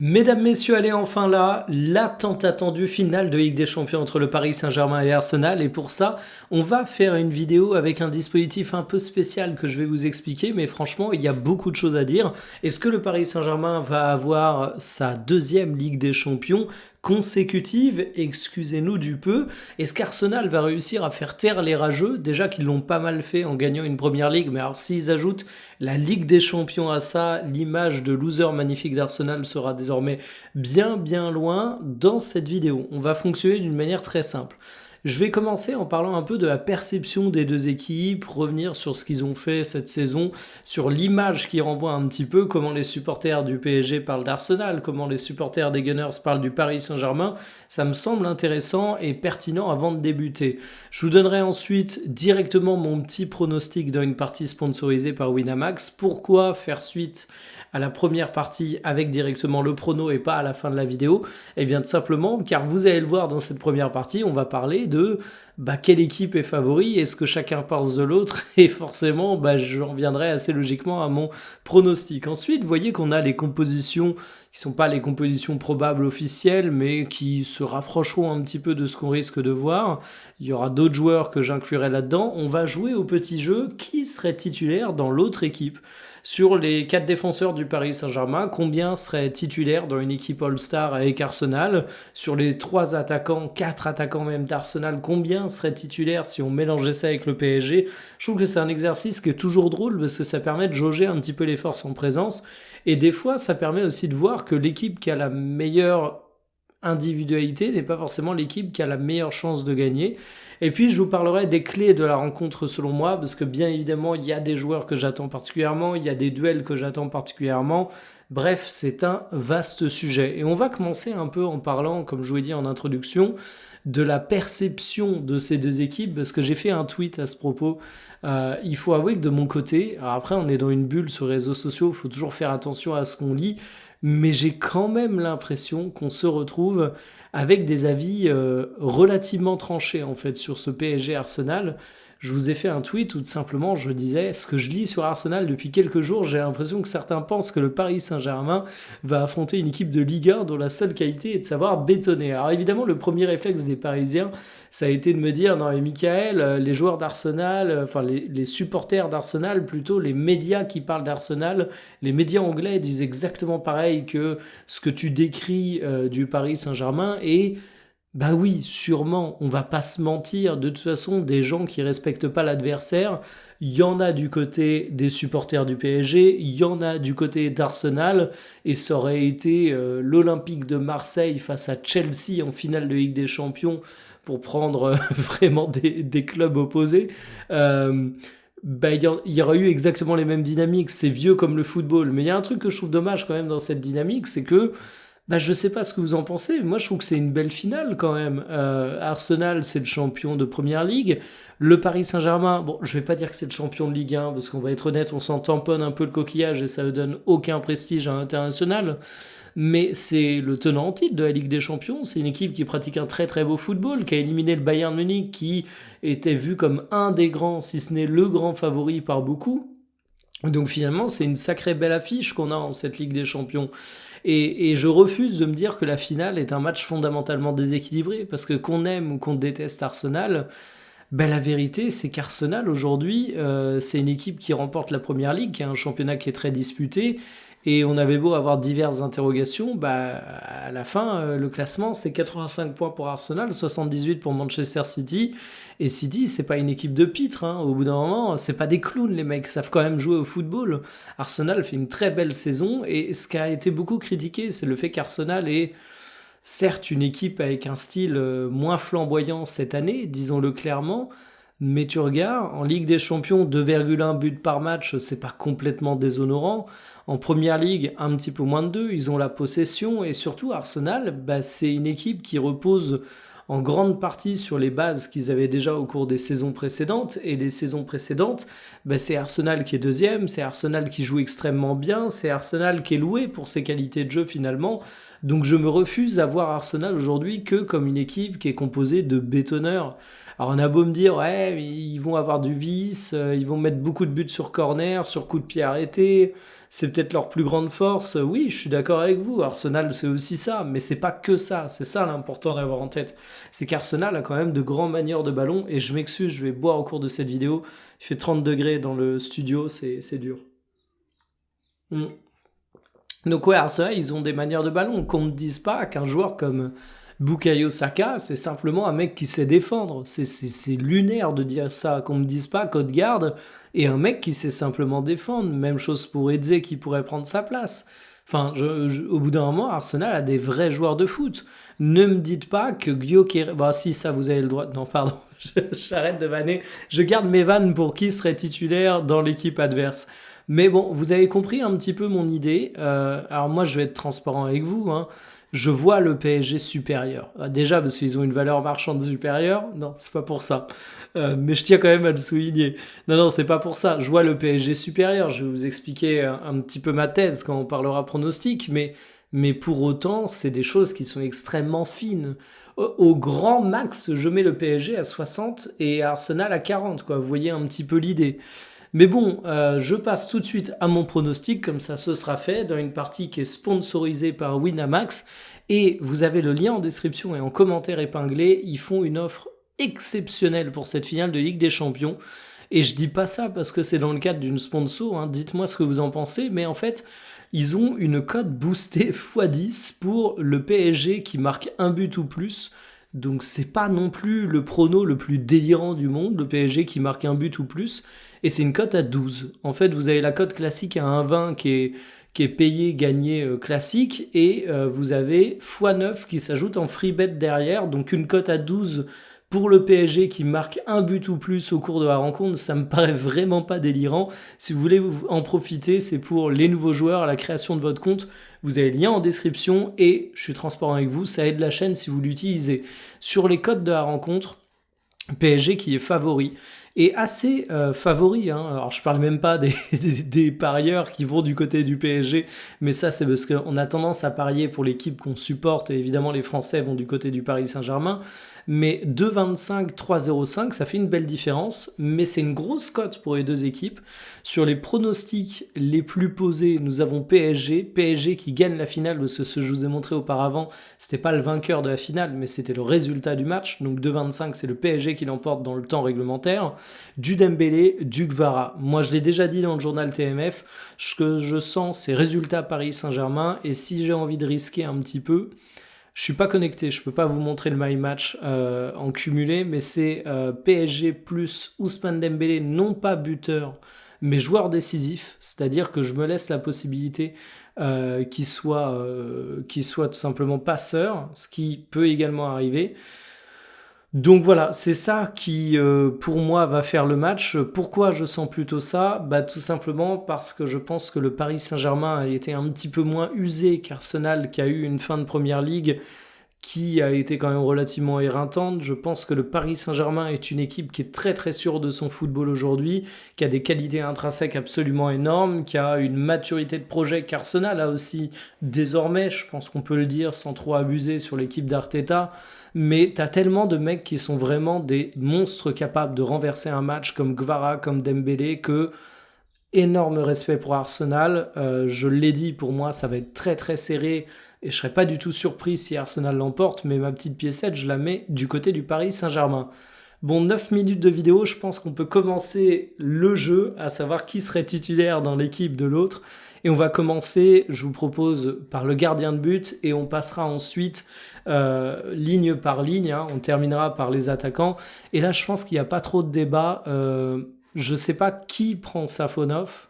Mesdames, messieurs, elle est enfin là, la tant attendue finale de Ligue des Champions entre le Paris Saint-Germain et Arsenal. Et pour ça, on va faire une vidéo avec un dispositif un peu spécial que je vais vous expliquer. Mais franchement, il y a beaucoup de choses à dire. Est-ce que le Paris Saint-Germain va avoir sa deuxième Ligue des Champions consécutive? Excusez-nous du peu. Est-ce qu'Arsenal va réussir à faire taire les rageux? Déjà qu'ils l'ont pas mal fait en gagnant une première ligue. Mais alors s'ils ajoutent la Ligue des Champions à ça, l'image de loser magnifique d'Arsenal sera désormais bien loin dans cette vidéo. On va fonctionner d'une manière très simple. Je vais commencer en parlant un peu de la perception des deux équipes, revenir sur ce qu'ils ont fait cette saison, sur l'image qui renvoie un petit peu, comment les supporters du PSG parlent d'Arsenal, comment les supporters des Gunners parlent du Paris Saint-Germain. Ça me semble intéressant et pertinent avant de débuter. Je vous donnerai ensuite directement mon petit pronostic dans une partie sponsorisée par Winamax. Pourquoi faire suite à la première partie avec directement le prono et pas à la fin de la vidéo? Eh bien tout simplement car vous allez le voir dans cette première partie, on va parler de quelle équipe est favori, est-ce que chacun pense de l'autre, et forcément j'en viendrai assez logiquement à mon pronostic. Ensuite, vous voyez qu'on a les compositions qui sont pas les compositions probables officielles, mais qui se rapprocheront un petit peu de ce qu'on risque de voir. Il y aura d'autres joueurs que j'inclurai là-dedans. On va jouer au petit jeu qui serait titulaire dans l'autre équipe. Sur les 4 défenseurs du Paris Saint-Germain, combien seraient titulaires dans une équipe All-Star avec Arsenal? Sur les 3 attaquants, 4 attaquants même d'Arsenal, combien seraient titulaires si on mélangeait ça avec le PSG? Je trouve que c'est un exercice qui est toujours drôle parce que ça permet de jauger un petit peu les forces en présence. Et des fois, ça permet aussi de voir que l'équipe qui a la meilleure individualité n'est pas forcément l'équipe qui a la meilleure chance de gagner. Et puis je vous parlerai des clés de la rencontre selon moi, parce que bien évidemment il y a des joueurs que j'attends particulièrement, il y a des duels que j'attends particulièrement. Bref, c'est un vaste sujet. Et on va commencer un peu en parlant, comme je vous ai dit en introduction, de la perception de ces deux équipes, parce que j'ai fait un tweet à ce propos. Il faut avouer que de mon côté, alors après on est dans une bulle sur les réseaux sociaux, il faut toujours faire attention à ce qu'on lit, mais j'ai quand même l'impression qu'on se retrouve avec des avis relativement tranchés en fait sur ce PSG Arsenal. Je vous ai fait un tweet où tout simplement je disais ce que je lis sur Arsenal depuis quelques jours, j'ai l'impression que certains pensent que le Paris Saint-Germain va affronter une équipe de Ligue 1 dont la seule qualité est de savoir bétonner. Alors évidemment le premier réflexe des Parisiens ça a été de me dire non mais Michael, les joueurs d'Arsenal, enfin les supporters d'Arsenal plutôt, les médias qui parlent d'Arsenal, les médias anglais disent exactement pareil que ce que tu décris du Paris Saint-Germain. Et bah oui, sûrement, on va pas se mentir, de toute façon, des gens qui respectent pas l'adversaire, il y en a du côté des supporters du PSG, il y en a du côté d'Arsenal, et ça aurait été l'Olympique de Marseille face à Chelsea en finale de Ligue des Champions, pour prendre vraiment des clubs opposés. Euh, il y aurait eu exactement les mêmes dynamiques, c'est vieux comme le football, mais il y a un truc que je trouve dommage quand même dans cette dynamique, c'est que je sais pas ce que vous en pensez, mais moi je trouve que c'est une belle finale quand même. Arsenal, c'est le champion de Première Ligue. Le Paris Saint-Germain, bon, je vais pas dire que c'est le champion de Ligue 1, parce qu'on va être honnête, on s'en tamponne un peu le coquillage et ça ne donne aucun prestige à l'international. Mais c'est le tenant en titre de la Ligue des Champions. C'est une équipe qui pratique un très beau football, qui a éliminé le Bayern Munich, qui était vu comme un des grands, si ce n'est le grand favori par beaucoup. Donc finalement, c'est une sacrée belle affiche qu'on a en cette Ligue des Champions. Et je refuse de me dire que la finale est un match fondamentalement déséquilibré, parce que qu'on aime ou qu'on déteste Arsenal, la vérité c'est qu'Arsenal aujourd'hui, c'est une équipe qui remporte la Première Ligue, qui est un championnat qui est très disputé, et on avait beau avoir diverses interrogations, à la fin, le classement, c'est 85 points pour Arsenal, 78 pour Manchester City. Et City, c'est pas une équipe de pitre, hein. Au bout d'un moment, c'est pas des clowns, les mecs, ils savent quand même jouer au football. Arsenal fait une très belle saison, et ce qui a été beaucoup critiqué, c'est le fait qu'Arsenal est certes une équipe avec un style moins flamboyant cette année, disons-le clairement, mais tu regardes, en Ligue des Champions, 2,1 buts par match, c'est pas complètement déshonorant. En Première Ligue, un petit peu moins de 2, ils ont la possession, et surtout Arsenal, c'est une équipe qui repose en grande partie sur les bases qu'ils avaient déjà au cours des saisons précédentes. Et les saisons précédentes, c'est Arsenal qui est deuxième, c'est Arsenal qui joue extrêmement bien, c'est Arsenal qui est loué pour ses qualités de jeu finalement. Donc je me refuse à voir Arsenal aujourd'hui que comme une équipe qui est composée de bétonneurs. Alors on a beau me dire, ouais, ils vont avoir du vice, ils vont mettre beaucoup de buts sur corner, sur coup de pied arrêté, c'est peut-être leur plus grande force. Oui, je suis d'accord avec vous. Arsenal, c'est aussi ça, mais c'est pas que ça. C'est ça l'important d'avoir en tête. C'est qu'Arsenal a quand même de grands manieurs de ballon. Et je m'excuse, je vais boire au cours de cette vidéo. Il fait 30 degrés dans le studio, c'est dur. Mm. Donc ouais, Arsenal, ils ont des manières de ballon. Qu'on ne dise pas qu'un joueur comme Bukayo Saka, c'est simplement un mec qui sait défendre. C'est lunaire de dire ça. Qu'on ne me dise pas qu'Odegaard est un mec qui sait simplement défendre. Même chose pour Eze qui pourrait prendre sa place. Enfin, au bout d'un moment, Arsenal a des vrais joueurs de foot. Ne me dites pas que Gyökeres... Bah si, ça vous avez le droit... Non, pardon, j'arrête de vanner. Je garde mes vannes pour qui serait titulaire dans l'équipe adverse. Mais bon, vous avez compris un petit peu mon idée. Alors moi, je vais être transparent avec vous, hein. Je vois le PSG supérieur. Déjà parce qu'ils ont une valeur marchande supérieure. Non, c'est pas pour ça. Mais je tiens quand même à le souligner. Non, non, c'est pas pour ça. Je vois le PSG supérieur. Je vais vous expliquer un petit peu ma thèse quand on parlera pronostic. Mais pour autant, c'est des choses qui sont extrêmement fines. Au grand max, je mets le PSG à 60 et Arsenal à 40, quoi. Vous voyez un petit peu l'idée. Mais bon, je passe tout de suite à mon pronostic, comme ça ce sera fait, dans une partie qui est sponsorisée par Winamax. Et vous avez le lien en description et en commentaire épinglé. Ils font une offre exceptionnelle pour cette finale de Ligue des Champions. Et je dis pas ça parce que c'est dans le cadre d'une sponsor, hein. Dites-moi ce que vous en pensez, mais en fait, ils ont une cote boostée x10 pour le PSG qui marque un but ou plus. Donc c'est pas non plus le prono le plus délirant du monde, le PSG qui marque un but ou plus, et c'est une cote à 12. En fait, vous avez la cote classique à 1,20 qui est payé, gagné classique, et vous avez x9 qui s'ajoute en free bet derrière, donc une cote à 12 pour le PSG qui marque un but ou plus au cours de la rencontre, ça me paraît vraiment pas délirant. Si vous voulez en profiter, c'est pour les nouveaux joueurs à la création de votre compte. Vous avez le lien en description et je suis transparent avec vous, ça aide la chaîne si vous l'utilisez. Sur les codes de la rencontre, PSG qui est favori. Et assez favori, hein. Alors je parle même pas des parieurs qui vont du côté du PSG, mais ça c'est parce qu'on a tendance à parier pour l'équipe qu'on supporte, et évidemment les Français vont du côté du Paris Saint-Germain, mais 2,25, 3,05, ça fait une belle différence, mais c'est une grosse cote pour les deux équipes. Sur les pronostics les plus posés, nous avons PSG qui gagne la finale, parce que ce que je vous ai montré auparavant, c'était pas le vainqueur de la finale, mais c'était le résultat du match, donc 2,25 c'est le PSG qui l'emporte dans le temps réglementaire. Du Dembélé, du Kvara. Moi, je l'ai déjà dit dans le journal TMF, ce que je sens, c'est résultat Paris Saint-Germain, et si j'ai envie de risquer un petit peu, je suis pas connecté, je peux pas vous montrer le my match en cumulé, mais c'est PSG plus Ousmane Dembélé, non pas buteur, mais joueur décisif, c'est-à-dire que je me laisse la possibilité qu'il soit tout simplement passeur, ce qui peut également arriver. Donc voilà, c'est ça qui, pour moi, va faire le match. Pourquoi je sens plutôt ça? Bah, tout simplement parce que je pense que le Paris Saint-Germain a été un petit peu moins usé qu'Arsenal, qui a eu une fin de Première Ligue qui a été quand même relativement éreintante. Je pense que le Paris Saint-Germain est une équipe qui est très très sûre de son football aujourd'hui, qui a des qualités intrinsèques absolument énormes, qui a une maturité de projet qu'Arsenal a aussi désormais, je pense qu'on peut le dire sans trop abuser sur l'équipe d'Arteta, mais t'as tellement de mecs qui sont vraiment des monstres capables de renverser un match comme Kvara, comme Dembélé, que énorme respect pour Arsenal. Je l'ai dit, pour moi, ça va être très très serré et je serais pas du tout surpris si Arsenal l'emporte, mais ma petite piécette, je la mets du côté du Paris Saint-Germain. Bon, 9 minutes de vidéo, je pense qu'on peut commencer le jeu, à savoir qui serait titulaire dans l'équipe de l'autre. Et on va commencer, je vous propose, par le gardien de but, et on passera ensuite ligne par ligne, hein. On terminera par les attaquants. Et là, je pense qu'il n'y a pas trop de débat. Je ne sais pas qui prend Safonov.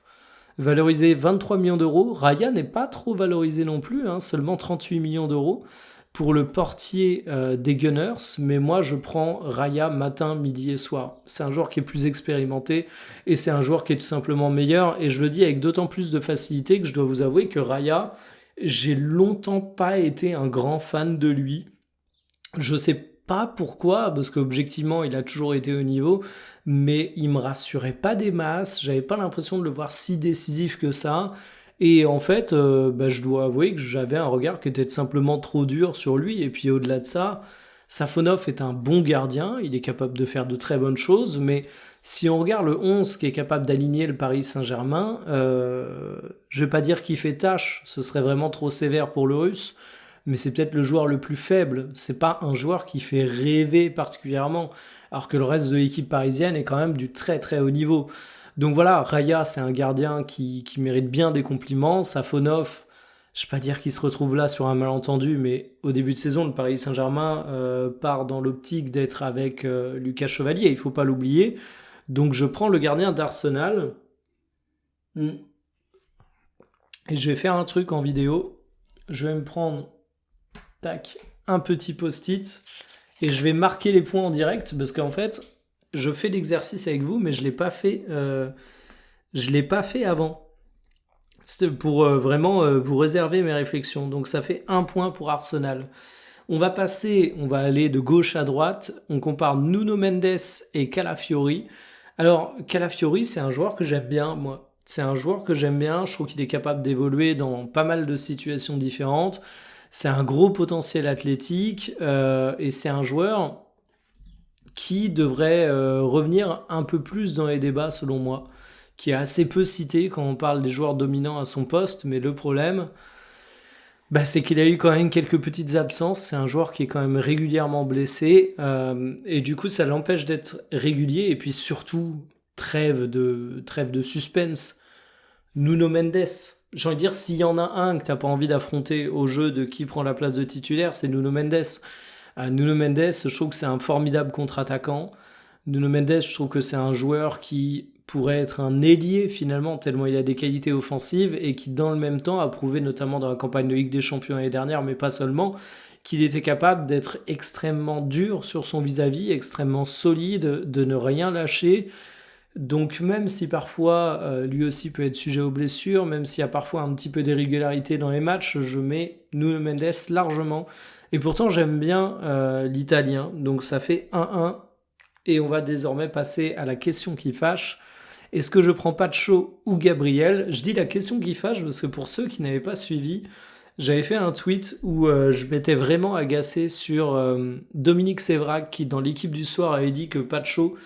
Valorisé 23 millions d'euros. Raya n'est pas trop valorisé non plus, hein, seulement 38 millions d'euros pour le portier des Gunners. Mais moi, je prends Raya matin, midi et soir. C'est un joueur qui est plus expérimenté et c'est un joueur qui est tout simplement meilleur. Et je le dis avec d'autant plus de facilité que je dois vous avouer que Raya, j'ai longtemps pas été un grand fan de lui. Je sais pas pourquoi, parce qu'objectivement, il a toujours été au niveau, mais il me rassurait pas des masses, j'avais pas l'impression de le voir si décisif que ça, et en fait, je dois avouer que j'avais un regard qui était tout simplement trop dur sur lui, et puis au-delà de ça, Safonov est un bon gardien, il est capable de faire de très bonnes choses, mais Si on regarde le 11 qui est capable d'aligner le Paris Saint-Germain, je vais pas dire qu'il fait tâche, ce serait vraiment trop sévère pour le Russe, mais c'est peut-être le joueur le plus faible. C'est pas un joueur qui fait rêver particulièrement, alors que le reste de l'équipe parisienne est quand même du très très haut niveau. Donc voilà, Raya, c'est un gardien qui mérite bien des compliments. Safonov, je vais pas dire qu'il se retrouve là sur un malentendu, mais au début de saison, le Paris Saint-Germain part dans l'optique d'être avec Lucas Chevalier, il faut pas l'oublier. Donc je prends le gardien d'Arsenal. Mm. Et je vais faire un truc en vidéo. Je vais me prendre, tac, un petit post-it et je vais marquer les points en direct parce qu'en fait, je fais l'exercice avec vous, mais je l'ai pas fait. Je l'ai pas fait avant. C'était pour vraiment vous réserver mes réflexions. Donc ça fait un point pour Arsenal. On va aller de gauche à droite. On compare Nuno Mendes et Calafiori. Alors, Calafiori, c'est un joueur que j'aime bien, moi. C'est un joueur que j'aime bien. Je trouve qu'il est capable d'évoluer dans pas mal de situations différentes. C'est un gros potentiel athlétique et c'est un joueur qui devrait revenir un peu plus dans les débats, selon moi, qui est assez peu cité quand on parle des joueurs dominants à son poste. Mais le problème, bah, c'est qu'il a eu quand même quelques petites absences. C'est un joueur qui est quand même régulièrement blessé. Et du coup, ça l'empêche d'être régulier. Et puis surtout, trêve de suspense. Nuno Mendes. J'ai envie de dire, s'il y en a un que t'as pas envie d'affronter au jeu de qui prend la place de titulaire, c'est Nuno Mendes. Nuno Mendes, je trouve que c'est un formidable contre-attaquant. Nuno Mendes, je trouve que c'est un joueur qui pourrait être un ailier finalement, tellement il a des qualités offensives et qui dans le même temps a prouvé notamment dans la campagne de Ligue des Champions l'année dernière, mais pas seulement, qu'il était capable d'être extrêmement dur sur son vis-à-vis, extrêmement solide, de ne rien lâcher. Donc même si parfois lui aussi peut être sujet aux blessures, même s'il y a parfois un petit peu d'irrégularité dans les matchs, je mets Nuno Mendes largement. Et pourtant j'aime bien l'italien, donc ça fait 1-1. Et on va désormais passer à la question qui fâche. Est-ce que je prends Pacho ou Gabriel? Je dis la question qui fâche parce que pour ceux qui n'avaient pas suivi, j'avais fait un tweet où je m'étais vraiment agacé sur Dominique Sévrac qui dans l'équipe du soir avait dit que Pacho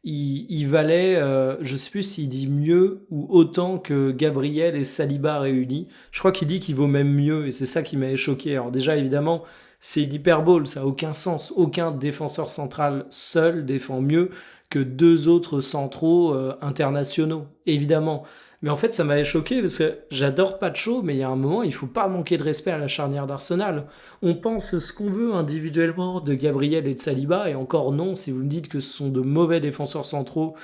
il valait, je sais plus s'il dit mieux ou autant que Gabriel et Saliba réunis. Je crois qu'il dit qu'il vaut même mieux et c'est ça qui m'avait choqué. Alors déjà évidemment c'est l'hyperbole, ça n'a aucun sens. Aucun défenseur central seul défend mieux que deux autres centraux internationaux, évidemment. Mais en fait, ça m'avait choqué parce que j'adore Pacho, mais il y a un moment, il faut pas manquer de respect à la charnière d'Arsenal. On pense ce qu'on veut individuellement de Gabriel et de Saliba, et encore non, si vous me dites que ce sont de mauvais défenseurs centraux,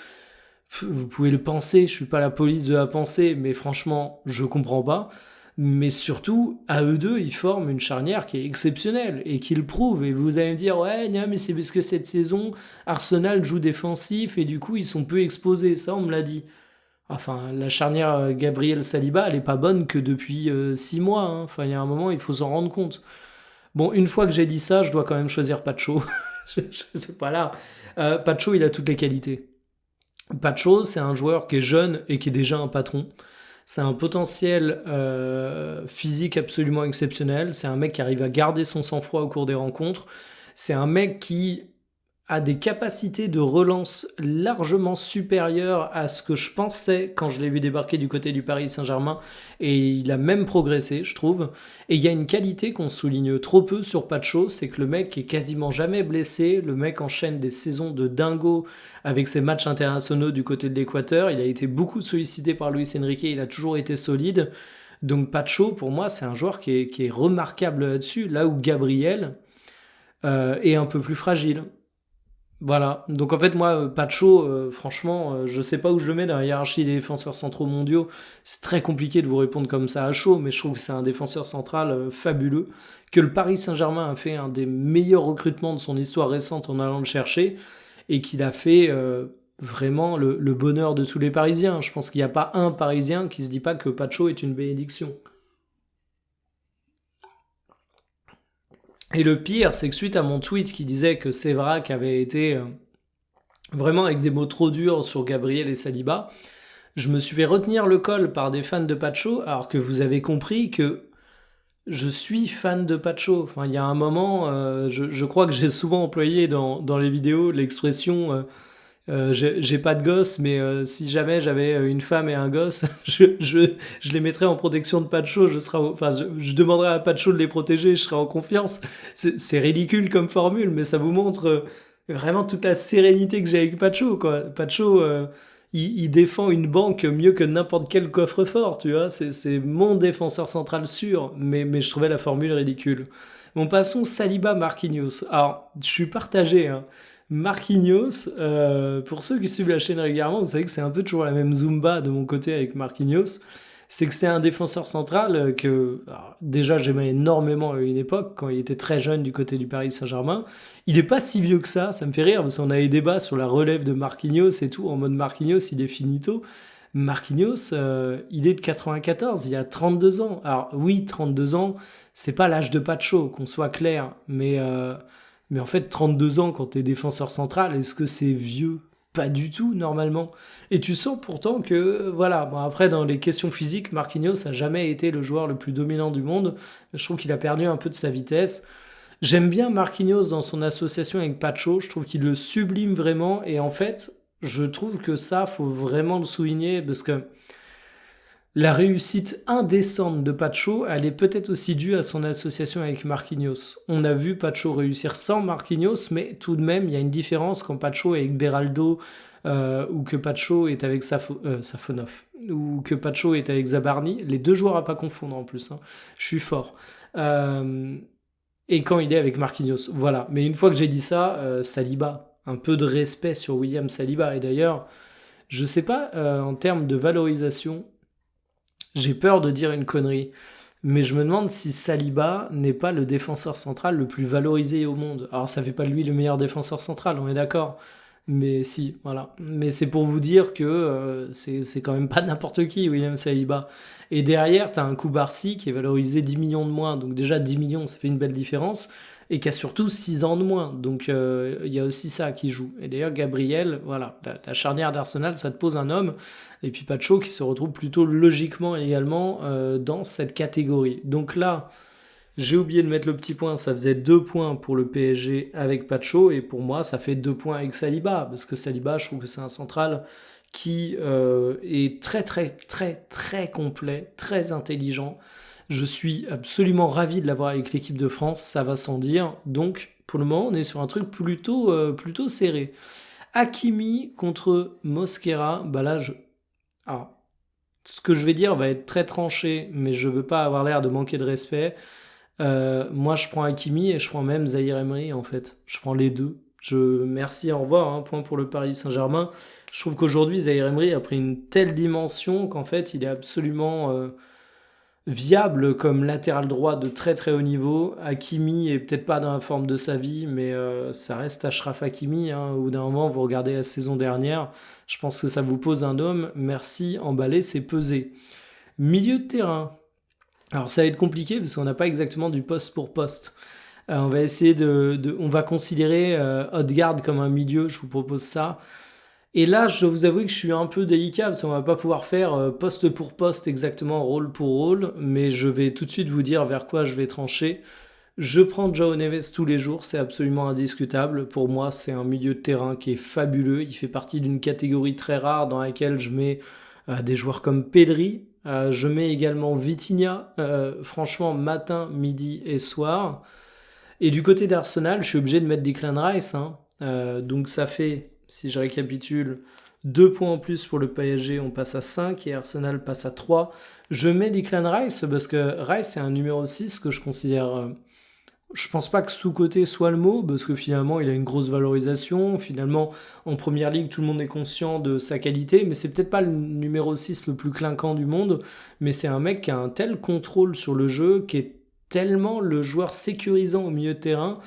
vous pouvez le penser, je suis pas la police de la pensée, mais franchement, je comprends pas. Mais surtout, à eux deux, ils forment une charnière qui est exceptionnelle et qui le prouve. Et vous allez me dire, ouais, non, mais c'est parce que cette saison, Arsenal joue défensif et du coup, ils sont peu exposés. Ça, on me l'a dit. Enfin, la charnière Gabriel Saliba, elle est pas bonne que depuis 6 mois. Hein. Enfin, il y a un moment, il faut s'en rendre compte. Bon, une fois que j'ai dit ça, je dois quand même choisir Pacho. Je sais pas là. Pacho, il a toutes les qualités. Pacho, c'est un joueur qui est jeune et qui est déjà un patron. C'est un potentiel physique absolument exceptionnel. C'est un mec qui arrive à garder son sang-froid au cours des rencontres. C'est un mec qui a des capacités de relance largement supérieures à ce que je pensais quand je l'ai vu débarquer du côté du Paris Saint-Germain. Et il a même progressé, je trouve. Et il y a une qualité qu'on souligne trop peu sur Pacho, c'est que le mec est quasiment jamais blessé. Le mec enchaîne des saisons de dingo avec ses matchs internationaux du côté de l'Équateur. Il a été beaucoup sollicité par Luis Enrique, il a toujours été solide. Donc Pacho, pour moi, c'est un joueur qui est remarquable là-dessus, là où Gabriel est un peu plus fragile. Voilà. Donc en fait, moi, Pacho, franchement, je sais pas où je le mets dans la hiérarchie des défenseurs centraux mondiaux. C'est très compliqué de vous répondre comme ça à chaud, mais je trouve que c'est un défenseur central fabuleux, que le Paris Saint-Germain a fait un des meilleurs recrutements de son histoire récente en allant le chercher, et qu'il a fait vraiment le bonheur de tous les Parisiens. Je pense qu'il n'y a pas un Parisien qui se dit pas que Pacho est une bénédiction. Et le pire, c'est que suite à mon tweet qui disait que Sévrac avait été vraiment avec des mots trop durs sur Gabriel et Saliba, je me suis fait retenir le col par des fans de Pacho, alors que vous avez compris que je suis fan de Pacho. Enfin, il y a un moment, je crois que j'ai souvent employé dans les vidéos l'expression J'ai pas de gosse, mais si jamais j'avais une femme et un gosse, je les mettrais en protection de Pacho. Enfin, je demanderais à Pacho de les protéger, je serais en confiance. C'est ridicule comme formule, mais ça vous montre vraiment toute la sérénité que j'ai avec Pacho, quoi. Pacho, il défend une banque mieux que n'importe quel coffre-fort, tu vois. C'est mon défenseur central sûr, mais je trouvais la formule ridicule. Bon, passons Saliba Marquinhos. Alors, je suis partagé, hein. Marquinhos, pour ceux qui suivent la chaîne régulièrement, vous savez que c'est un peu toujours la même Zumba de mon côté avec Marquinhos. C'est que c'est un défenseur central que alors, déjà j'aimais énormément à une époque quand il était très jeune du côté du Paris Saint-Germain. Il n'est pas si vieux que ça me fait rire parce qu'on a eu débat sur la relève de Marquinhos et tout. En mode Marquinhos, il est finito. Marquinhos, il est de 94, il a 32 ans. Alors oui, 32 ans, c'est pas l'âge de Pacho, qu'on soit clair, mais en fait 32 ans quand t'es défenseur central, est-ce que c'est vieux? Pas du tout normalement. Et tu sens pourtant que, voilà, bon après dans les questions physiques, Marquinhos a jamais été le joueur le plus dominant du monde. Je trouve qu'il a perdu un peu de sa vitesse. J'aime bien Marquinhos dans son association avec Pacho, je trouve qu'il le sublime vraiment et en fait, je trouve que ça, faut vraiment le souligner parce que la réussite indécente de Pacho, elle est peut-être aussi due à son association avec Marquinhos. On a vu Pacho réussir sans Marquinhos, mais tout de même, il y a une différence quand Pacho est avec Beraldo ou que Pacho est avec Safonov ou que Pacho est avec Zabarni. Les deux joueurs à pas confondre en plus, hein. Je suis fort. Euh, et quand il est avec Marquinhos. Voilà. Mais une fois que j'ai dit ça, Saliba. Un peu de respect sur William Saliba. Et d'ailleurs, je sais pas, en termes de valorisation, j'ai peur de dire une connerie. Mais je me demande si Saliba n'est pas le défenseur central le plus valorisé au monde. Alors ça fait pas de lui le meilleur défenseur central, on est d'accord. Mais si, voilà. Mais c'est pour vous dire que c'est quand même pas n'importe qui, William Saliba. Et derrière, t'as un Koubarsi qui est valorisé 10 millions de moins. Donc déjà 10 millions, ça fait une belle différence. Et qui a surtout 6 ans de moins. Donc il y a aussi ça qui joue. Et d'ailleurs, Gabriel, voilà, la charnière d'Arsenal, ça te pose un homme. Et puis Pacho qui se retrouve plutôt logiquement également dans cette catégorie. Donc là, j'ai oublié de mettre le petit point, ça faisait 2 points pour le PSG avec Pacho, et pour moi, ça fait 2 points avec Saliba, parce que Saliba, je trouve que c'est un central qui est très très très très complet, très intelligent. Je suis absolument ravi de l'avoir avec l'équipe de France, ça va sans dire. Donc, pour le moment, on est sur un truc plutôt serré. Hakimi contre Mosquera, bah là, alors, ce que je vais dire va être très tranché, mais je veux pas avoir l'air de manquer de respect. Moi, je prends Hakimi et je prends même Zahir Emery, en fait. Je prends les deux. Merci, au revoir, hein, point pour le Paris Saint-Germain. Je trouve qu'aujourd'hui, Zahir Emery a pris une telle dimension qu'en fait, il est absolument viable comme latéral droit de très très haut niveau. Hakimi est peut-être pas dans la forme de sa vie, mais ça reste Achraf Hakimi, hein. Au bout d'un moment, vous regardez la saison dernière, je pense que ça vous pose un homme. Merci, emballer, c'est peser. Milieu de terrain. Alors ça va être compliqué parce qu'on n'a pas exactement du poste pour poste. On va essayer on va considérer Odegaard comme un milieu, je vous propose ça. Et là, je dois vous avouer que je suis un peu délicat parce qu'on va pas pouvoir faire poste pour poste exactement, rôle pour rôle, mais je vais tout de suite vous dire vers quoi je vais trancher. Je prends João Neves tous les jours, c'est absolument indiscutable. Pour moi, c'est un milieu de terrain qui est fabuleux. Il fait partie d'une catégorie très rare dans laquelle je mets des joueurs comme Pedri. Je mets également Vitinha, franchement, matin, midi et soir. Et du côté d'Arsenal, je suis obligé de mettre Declan Rice, hein. Donc ça fait, si je récapitule, 2 points en plus pour le PSG, on passe à 5 et Arsenal passe à 3. Je mets Declan Rice parce que Rice est un numéro 6 que je considère... je pense pas que sous-côté soit le mot, parce que finalement il a une grosse valorisation. Finalement, en première ligue, tout le monde est conscient de sa qualité, mais c'est peut-être pas le numéro 6 le plus clinquant du monde, mais c'est un mec qui a un tel contrôle sur le jeu, qui est tellement le joueur sécurisant au milieu de terrain,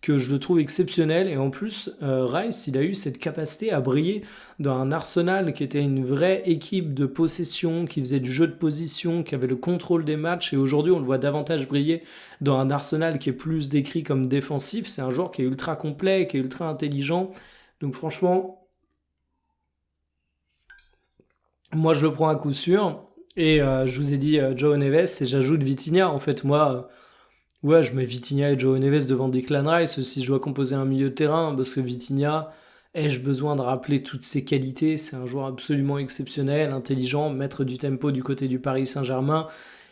que je le trouve exceptionnel. Et en plus, Rice, il a eu cette capacité à briller dans un Arsenal qui était une vraie équipe de possession, qui faisait du jeu de position, qui avait le contrôle des matchs. Et aujourd'hui, on le voit davantage briller dans un Arsenal qui est plus décrit comme défensif. C'est un joueur qui est ultra complet, qui est ultra intelligent. Donc franchement, moi je le prends à coup sûr. Et je vous ai dit João Neves et j'ajoute Vitinha. En fait, moi, ouais, je mets Vitinha et João Neves devant Declan Rice si je dois composer un milieu de terrain, parce que Vitinha, Ai-je besoin de rappeler toutes ses qualités? C'est un joueur absolument exceptionnel, intelligent, maître du tempo du côté du Paris Saint-Germain,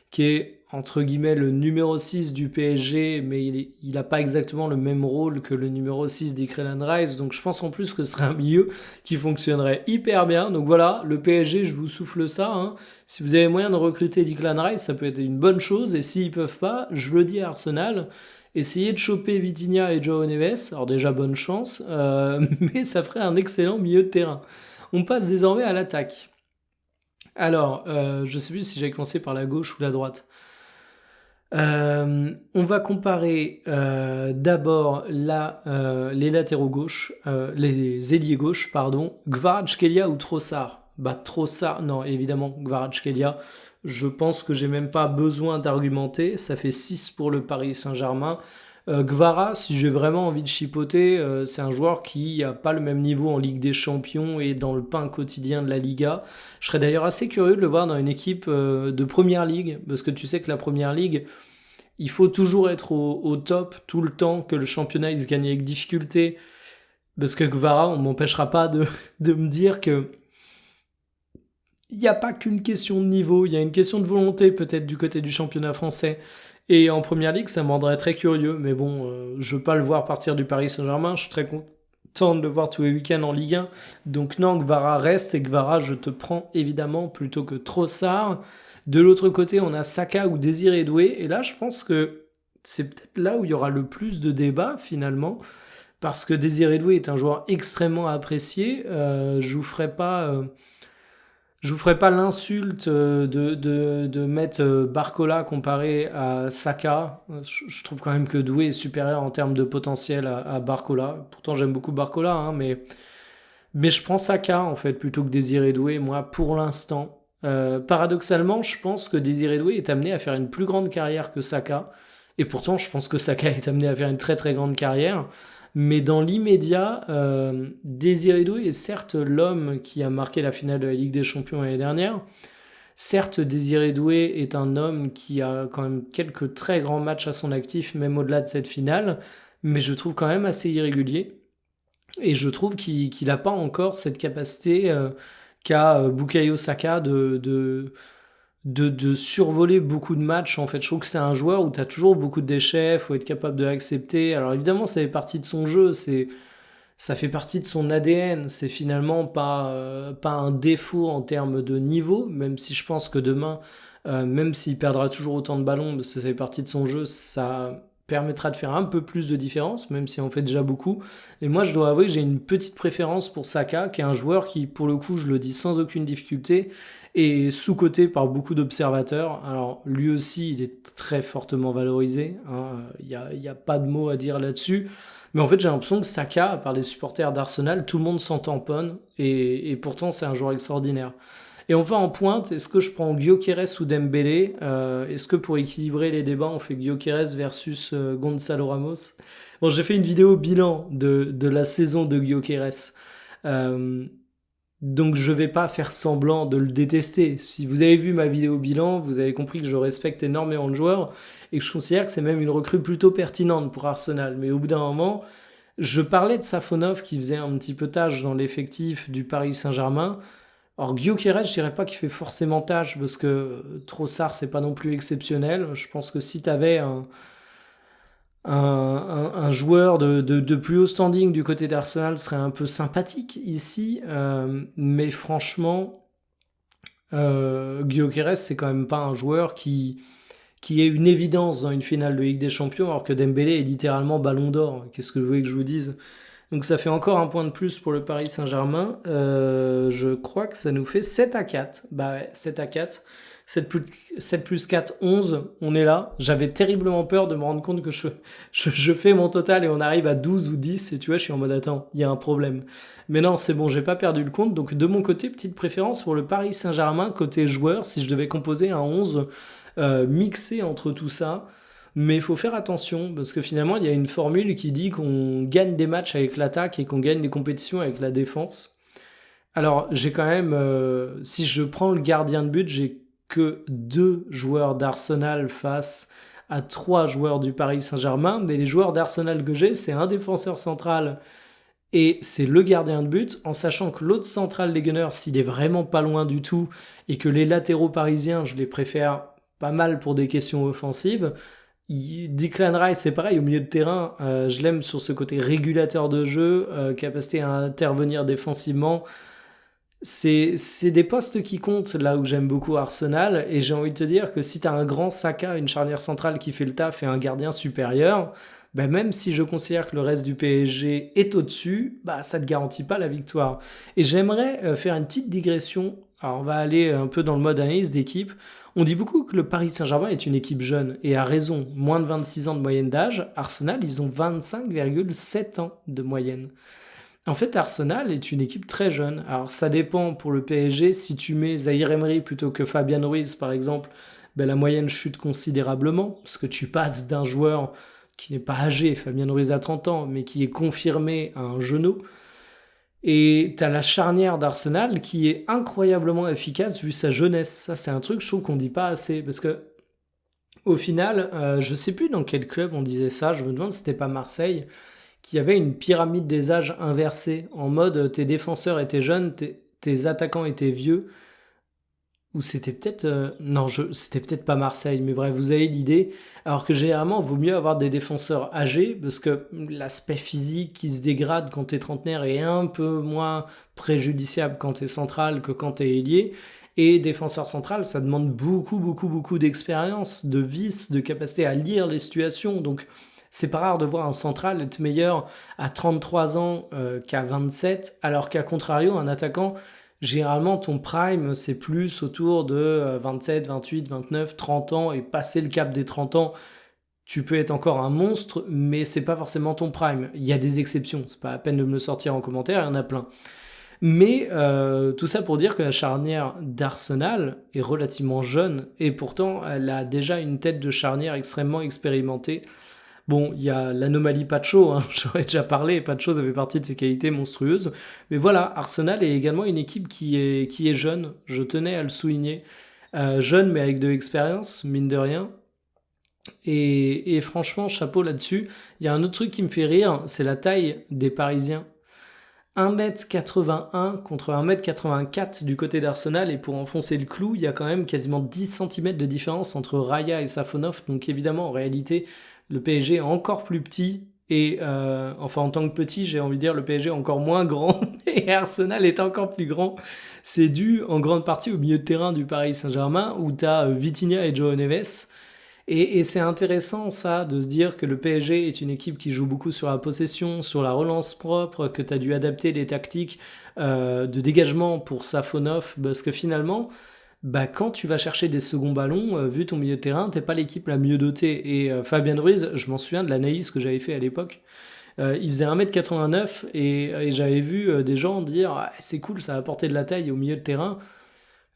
qui est entre guillemets le numéro 6 du PSG, mais il n'a pas exactement le même rôle que le numéro 6 d'Declan Rice, donc je pense en plus que ce serait un milieu qui fonctionnerait hyper bien. Donc voilà, le PSG, je vous souffle ça, hein. Si vous avez moyen de recruter Declan Rice, ça peut être une bonne chose, et s'ils peuvent pas, je le dis à Arsenal, essayez de choper Vitinha et Joao Neves, alors déjà bonne chance, mais ça ferait un excellent milieu de terrain. On passe désormais à l'attaque. Alors, je sais plus si j'ai commencé par la gauche ou la droite. On va comparer d'abord les latéraux gauches, les ailiers gauches, pardon, Kvaratskhelia ou Trossard. Bah Trossard, non évidemment Kvaratskhelia. Je pense que j'ai même pas besoin d'argumenter. Ça fait 6 pour le Paris Saint-Germain. Gvara, si j'ai vraiment envie de chipoter, c'est un joueur qui n'a pas le même niveau en Ligue des Champions et dans le pain quotidien de la Liga. Je serais d'ailleurs assez curieux de le voir dans une équipe de Première Ligue, parce que tu sais que la Première Ligue, il faut toujours être au top tout le temps, que le championnat il se gagne avec difficulté. Parce que Gvara, on m'empêchera pas de me dire que il n'y a pas qu'une question de niveau, il y a une question de volonté peut-être du côté du championnat français. Et en Première Ligue, ça me rendrait très curieux. Mais bon, je veux pas le voir partir du Paris Saint-Germain. Je suis très content de le voir tous les week-ends en Ligue 1. Donc non, Gvara reste. Et Gvara, je te prends évidemment plutôt que Trossard. De l'autre côté, on a Saka ou Désiré Doué. Et là, je pense que c'est peut-être là où il y aura le plus de débats finalement. Parce que Désiré Doué est un joueur extrêmement apprécié. Je vous ferai pas l'insulte de mettre Barcola comparé à Saka. Je trouve quand même que Doué est supérieur en termes de potentiel à Barcola. Pourtant, j'aime beaucoup Barcola, hein, mais je prends Saka en fait plutôt que Désiré Doué, moi, pour l'instant. Paradoxalement, je pense que Désiré Doué est amené à faire une plus grande carrière que Saka. Et pourtant, je pense que Saka est amené à faire une très très grande carrière. Mais dans l'immédiat, Désiré Doué est certes l'homme qui a marqué la finale de la Ligue des Champions l'année dernière. Certes, Désiré Doué est un homme qui a quand même quelques très grands matchs à son actif, même au-delà de cette finale, mais je trouve quand même assez irrégulier. Et je trouve qu'il n'a pas encore cette capacité qu'a Bukayo Saka de survoler beaucoup de matchs. En fait, je trouve que c'est un joueur où tu as toujours beaucoup de déchets, il faut être capable de l'accepter. Alors évidemment, ça fait partie de son jeu, ça fait partie de son ADN. C'est finalement pas un défaut en termes de niveau, même si je pense que demain, même s'il perdra toujours autant de ballons, parce que ça fait partie de son jeu, ça permettra de faire un peu plus de différence, même si on fait déjà beaucoup. Et moi, je dois avouer que j'ai une petite préférence pour Saka, qui est un joueur qui, pour le coup, je le dis sans aucune difficulté, est sous-coté par beaucoup d'observateurs. Alors, lui aussi, il est très fortement valorisé, hein. Il y a pas de mots à dire là-dessus. Mais en fait, j'ai l'impression que Saka, par les supporters d'Arsenal, tout le monde s'en tamponne, et pourtant, c'est un joueur extraordinaire. Et on va en pointe, est-ce que je prends Gyökeres ou Dembélé? Est-ce que pour équilibrer les débats, on fait Gyökeres versus Gonzalo Ramos? Bon, j'ai fait une vidéo bilan de la saison de Gyökeres. Euh, donc je vais pas faire semblant de le détester. Si vous avez vu ma vidéo bilan, vous avez compris que je respecte énormément le joueur et que je considère que c'est même une recrue plutôt pertinente pour Arsenal. Mais au bout d'un moment, je parlais de Safonov qui faisait un petit peu tâche dans l'effectif du Paris Saint-Germain. Or, Gyökeres, je dirais pas qu'il fait forcément tâche parce que Trossard, c'est pas non plus exceptionnel. Je pense que si tu avais un joueur de plus haut standing du côté d'Arsenal, serait un peu sympathique ici. Mais franchement, Gyökeres, c'est quand même pas un joueur qui est une évidence dans une finale de Ligue des Champions, alors que Dembélé est littéralement ballon d'or. Qu'est-ce que vous voulez que je vous dise? Donc ça fait encore un point de plus pour le Paris Saint-Germain. Je crois que ça nous fait 7-4. Bah ouais, 7-4. 7 plus 4, 11. On est là. J'avais terriblement peur de me rendre compte que je fais mon total et on arrive à 12 ou 10. Et tu vois, je suis en mode attends, il y a un problème. Mais non, c'est bon, j'ai pas perdu le compte. Donc de mon côté, petite préférence pour le Paris Saint-Germain côté joueur, si je devais composer un 11 mixé entre tout ça. Mais il faut faire attention parce que finalement, il y a une formule qui dit qu'on gagne des matchs avec l'attaque et qu'on gagne des compétitions avec la défense. Alors, j'ai quand même, si je prends le gardien de but, j'ai que 2 joueurs d'Arsenal face à 3 joueurs du Paris Saint-Germain. Mais les joueurs d'Arsenal que j'ai, c'est un défenseur central et c'est le gardien de but, en sachant que l'autre central des Gunners, s'il est vraiment pas loin du tout, et que les latéraux parisiens, je les préfère pas mal pour des questions offensives. Declan Rice, c'est pareil, au milieu de terrain, je l'aime sur ce côté régulateur de jeu, capacité à intervenir défensivement. C'est des postes qui comptent là où j'aime beaucoup Arsenal, et j'ai envie de te dire que si tu as un grand Saka, une charnière centrale qui fait le taf et un gardien supérieur, bah même si je considère que le reste du PSG est au-dessus, bah ça te garantit pas la victoire. Et j'aimerais faire une petite digression. Alors on va aller un peu dans le mode analyse d'équipe. On dit beaucoup que le Paris Saint-Germain est une équipe jeune, et à raison, moins de 26 ans de moyenne d'âge. Arsenal, ils ont 25,7 ans de moyenne. En fait, Arsenal est une équipe très jeune. Alors, ça dépend pour le PSG. Si tu mets Zaïre Emery plutôt que Fabian Ruiz, par exemple, ben, la moyenne chute considérablement, parce que tu passes d'un joueur qui n'est pas âgé, Fabian Ruiz a 30 ans, mais qui est confirmé à un genou. Et tu as la charnière d'Arsenal qui est incroyablement efficace vu sa jeunesse. Ça, c'est un truc, je trouve qu'on dit pas assez. Parce que, au final, je sais plus dans quel club on disait ça. Je me demande si c'était pas Marseille qu'il y avait une pyramide des âges inversée, en mode tes défenseurs étaient jeunes, tes attaquants étaient vieux, ou c'était peut-être... non, c'était peut-être pas Marseille, mais bref, vous avez l'idée. Alors que généralement, il vaut mieux avoir des défenseurs âgés, parce que l'aspect physique qui se dégrade quand t'es trentenaire est un peu moins préjudiciable quand t'es central que quand t'es ailier. Et défenseur central, ça demande beaucoup, beaucoup, beaucoup d'expérience, de vice, de capacité à lire les situations. Donc, c'est pas rare de voir un central être meilleur à 33 ans qu'à 27, alors qu'à contrario, un attaquant, généralement, ton prime, c'est plus autour de 27, 28, 29, 30 ans, et passer le cap des 30 ans, tu peux être encore un monstre, mais c'est pas forcément ton prime. Il y a des exceptions, c'est pas la peine de me le sortir en commentaire, il y en a plein. Mais tout ça pour dire que la charnière d'Arsenal est relativement jeune, et pourtant elle a déjà une tête de charnière extrêmement expérimentée. Bon, il y a l'anomalie Pacho, hein, j'en ai déjà parlé, Pacho ça fait partie de ses qualités monstrueuses. Mais voilà, Arsenal est également une équipe qui est jeune, je tenais à le souligner. Jeune mais avec de l'expérience, mine de rien. Et franchement, chapeau là-dessus. Il y a un autre truc qui me fait rire, c'est la taille des Parisiens. 1m81 contre 1m84 du côté d'Arsenal, et pour enfoncer le clou, il y a quand même quasiment 10 cm de différence entre Raya et Safonov, donc évidemment en réalité le PSG est encore plus petit, et enfin en tant que petit j'ai envie de dire le PSG est encore moins grand et Arsenal est encore plus grand. C'est dû en grande partie au milieu de terrain du Paris Saint-Germain où tu as Vitinha et João Neves. Et c'est intéressant ça, de se dire que le PSG est une équipe qui joue beaucoup sur la possession, sur la relance propre, que tu as dû adapter les tactiques de dégagement pour Safonov, parce que finalement, bah, quand tu vas chercher des seconds ballons, vu ton milieu de terrain, t'es pas l'équipe la mieux dotée. Et Fabien Ruiz, je m'en souviens de l'analyse que j'avais fait à l'époque. Il faisait 1m89 et j'avais vu des gens dire ah, c'est cool, ça va apporter de la taille au milieu de terrain.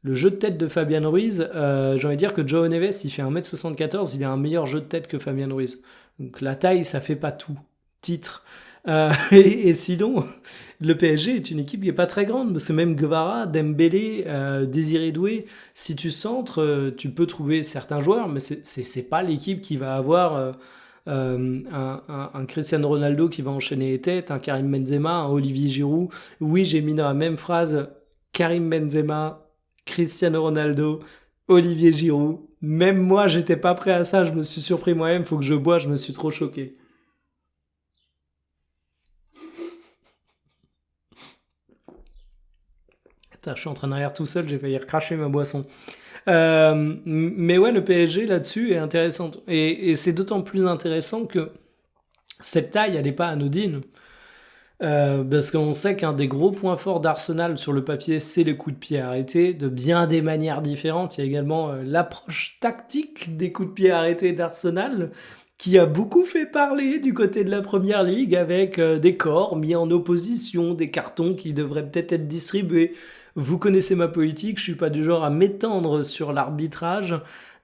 Le jeu de tête de Fabian Ruiz, j'ai envie de dire que João Neves, il fait 1m74, il a un meilleur jeu de tête que Fabian Ruiz. Donc la taille, ça fait pas tout. Titre. Et sinon, le PSG est une équipe qui est pas très grande, parce que même Guevara, Dembélé, Désiré Doué, si tu centres, tu peux trouver certains joueurs, mais c'est pas l'équipe qui va avoir un Cristiano Ronaldo qui va enchaîner les têtes, un Karim Benzema, un Olivier Giroud. Oui, j'ai mis dans la même phrase Karim Benzema, Cristiano Ronaldo, Olivier Giroud. Même moi, j'étais pas prêt à ça, je me suis surpris moi-même, faut que je bois, je me suis trop choqué. Putain, je suis en train de rire tout seul, j'ai failli recracher ma boisson. Mais ouais, le PSG là-dessus est intéressant. Et c'est d'autant plus intéressant que cette taille, elle n'est pas anodine. Parce qu'on sait qu'un des gros points forts d'Arsenal sur le papier, c'est les coups de pied arrêtés, de bien des manières différentes. Il y a également l'approche tactique des coups de pied arrêtés d'Arsenal, qui a beaucoup fait parler du côté de la Première Ligue, avec des corps mis en opposition, des cartons qui devraient peut-être être distribués. Vous connaissez ma politique, je suis pas du genre à m'étendre sur l'arbitrage,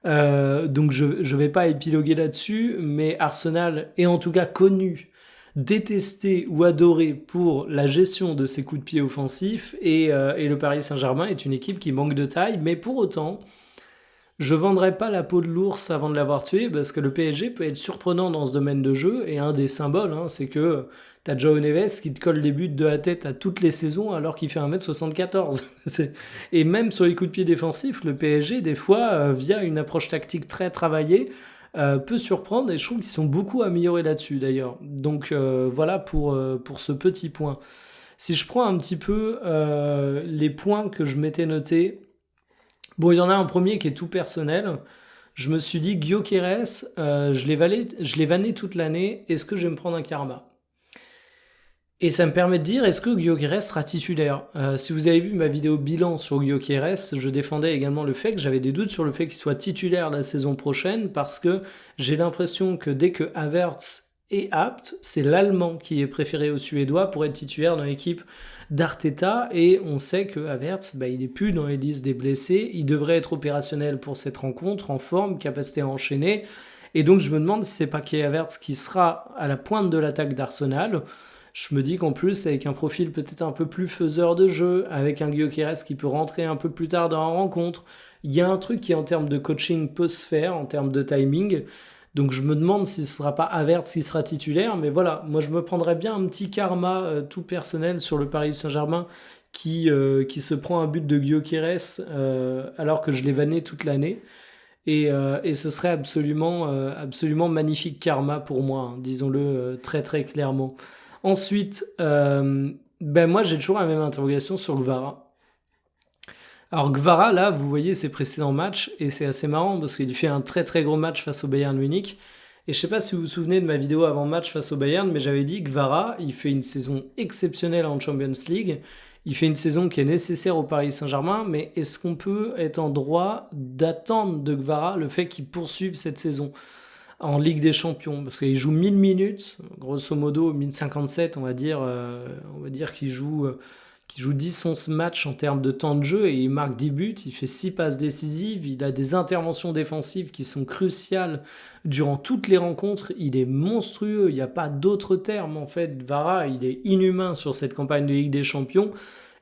donc je ne vais pas épiloguer là-dessus, mais Arsenal est en tout cas connu, détesté ou adoré pour la gestion de ses coups de pied offensifs, et le Paris Saint-Germain est une équipe qui manque de taille, mais pour autant, Je vendrai pas la peau de l'ours avant de l'avoir tué parce que le PSG peut être surprenant dans ce domaine de jeu et un des symboles, hein, c'est que t'as Joao Neves qui te colle des buts de la tête à toutes les saisons alors qu'il fait 1m74. Et même sur les coups de pied défensifs, le PSG, des fois, via une approche tactique très travaillée, peut surprendre et je trouve qu'ils sont beaucoup améliorés là-dessus d'ailleurs. Donc voilà pour ce petit point. Si je prends un petit peu les points que je m'étais notés, bon, il y en a un premier qui est tout personnel. Je me suis dit, Gyökeres, je l'ai vanné toute l'année, est-ce que je vais me prendre un karma? Et ça me permet de dire, est-ce que Gyökeres sera titulaire? Si vous avez vu ma vidéo bilan sur Gyökeres, je défendais également le fait que j'avais des doutes sur le fait qu'il soit titulaire la saison prochaine, parce que j'ai l'impression que dès que Havertz est apte, c'est l'Allemand qui est préféré aux Suédois pour être titulaire dans l'équipe d'Arteta, et on sait que Havertz, il est plus dans les listes des blessés, il devrait être opérationnel pour cette rencontre, en forme, capacité à enchaîner, et donc je me demande si c'est pas Kai Havertz qui sera à la pointe de l'attaque d'Arsenal. Je me dis qu'en plus, avec un profil peut-être un peu plus faiseur de jeu, avec un Gyökeres qui peut rentrer un peu plus tard dans la rencontre, il y a un truc qui en termes de coaching peut se faire, en termes de timing. Donc je me demande si ce sera pas Havertz qui sera titulaire, mais voilà, moi je me prendrais bien un petit karma tout personnel sur le Paris Saint-Germain qui se prend un but de Gyökeres alors que je l'ai vanné toute l'année. Et ce serait absolument magnifique karma pour moi, hein, disons-le très très clairement. Ensuite, moi j'ai toujours la même interrogation sur Gvara. Alors Gvara, là, vous voyez ses précédents matchs, et c'est assez marrant parce qu'il fait un très très gros match face au Bayern Munich. Et je sais pas si vous vous souvenez de ma vidéo avant-match face au Bayern, mais j'avais dit que Gvara, il fait une saison exceptionnelle en Champions League. Il fait une saison qui est nécessaire au Paris Saint-Germain, mais est-ce qu'on peut être en droit d'attendre de Gvara le fait qu'il poursuive cette saison en Ligue des Champions? Parce qu'il joue 1000 minutes, grosso modo 1057, on va dire qu'il joue 10-11 matchs en termes de temps de jeu et il marque 10 buts, il fait 6 passes décisives, il a des interventions défensives qui sont cruciales durant toutes les rencontres, il est monstrueux, il n'y a pas d'autre terme en fait. Vara, il est inhumain sur cette campagne de Ligue des Champions.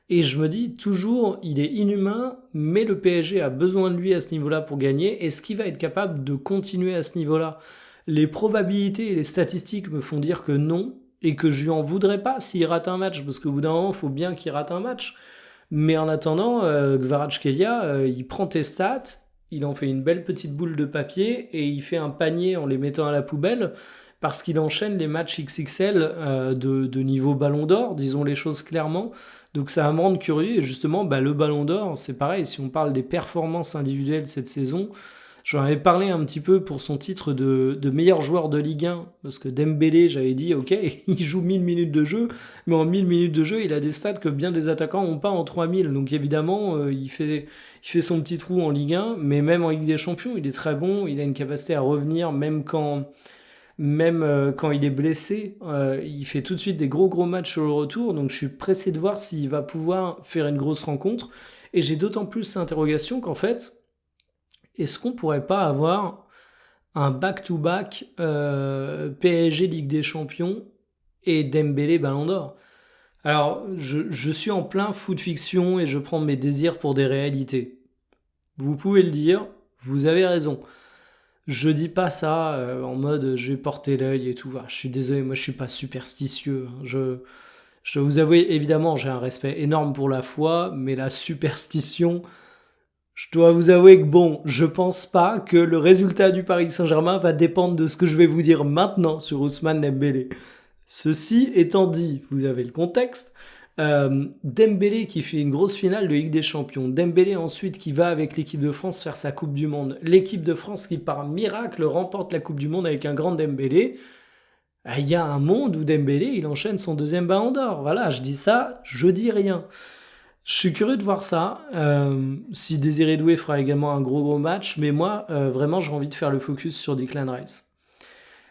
Et je me dis toujours, il est inhumain, mais le PSG a besoin de lui à ce niveau-là pour gagner. Est-ce qu'il va être capable de continuer à ce niveau-là? Les probabilités et les statistiques me font dire que non, et que je lui en voudrais pas s'il rate un match, parce qu'au bout d'un moment, il faut bien qu'il rate un match. Mais en attendant, Kvaratskhelia, il prend tes stats, il en fait une belle petite boule de papier, et il fait un panier en les mettant à la poubelle, parce qu'il enchaîne les matchs XXL de niveau Ballon d'Or, disons les choses clairement. Donc ça va me rendre curieux, et justement, le Ballon d'Or, c'est pareil, si on parle des performances individuelles cette saison, j'en avais parlé un petit peu pour son titre de meilleur joueur de Ligue 1, parce que Dembélé, j'avais dit, ok, il joue 1000 minutes de jeu, mais en 1000 minutes de jeu, il a des stats que bien des attaquants n'ont pas en 3000. Donc évidemment, il fait son petit trou en Ligue 1, mais même en Ligue des Champions, il est très bon, il a une capacité à revenir, même quand il est blessé, il fait tout de suite des gros matchs sur le retour, donc je suis pressé de voir s'il va pouvoir faire une grosse rencontre, et j'ai d'autant plus cette interrogation qu'en fait, est-ce qu'on pourrait pas avoir un back-to-back PSG Ligue des Champions et Dembélé Ballon d'Or? Alors, je suis en plein foot fiction et je prends mes désirs pour des réalités. Vous pouvez le dire, vous avez raison. Je dis pas ça en mode je vais porter l'œil et tout. Je suis désolé, moi je suis pas superstitieux, hein. Je dois vous avouer, évidemment, j'ai un respect énorme pour la foi, mais la superstition, je dois vous avouer que bon, je pense pas que le résultat du Paris Saint-Germain va dépendre de ce que je vais vous dire maintenant sur Ousmane Dembélé. Ceci étant dit, vous avez le contexte. Dembélé qui fait une grosse finale de Ligue des Champions. Dembélé ensuite qui va avec l'équipe de France faire sa Coupe du Monde. L'équipe de France qui par miracle remporte la Coupe du Monde avec un grand Dembélé. Il y a un monde où Dembélé il enchaîne son deuxième Ballon d'Or. Voilà, je dis ça, je dis rien. Je suis curieux de voir ça. Si Désiré Doué fera également un gros match, mais moi vraiment j'ai envie de faire le focus sur Declan Rice.